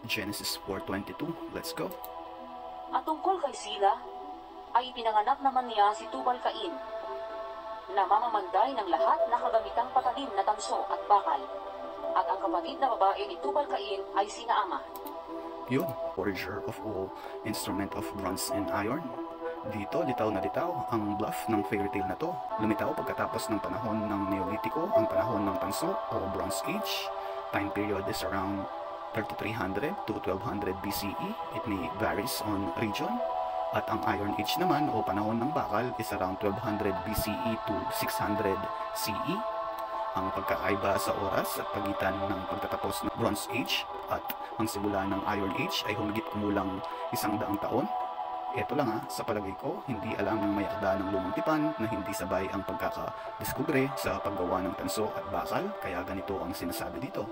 Genesis 4:22. Let's go. At tungkol kay Sila, ay pinanganak naman niya si Tubal-Cain, na mamamanday ng lahat na kagamitang patalim na tanso at bakal. At ang kapatid na babae ni Tubal-Cain ay si Naamah. Yun, forger of all instrument of bronze and iron. Dito, litaw na litaw ang bluff ng fairy tale na to. Lumitaw pagkatapos ng panahon ng Neolitiko, ang panahon ng tanso o Bronze Age. Time period is around 3300 to 1200 BCE. It may varies on region. At ang Iron Age naman o panahon ng bakal is around 1200 BCE to 600 CE. Ang pagkakaiba sa oras at pagitan ng pagtatapos ng Bronze Age at ang simula ng Iron Age ay humigit kumulang 100 taon. Ito lang sa palagay ko, hindi alam ng may akda ng lumang tipan na hindi sabay ang pagkakadiskubre sa paggawa ng tanso at bakal, kaya ganito ang sinasabi dito.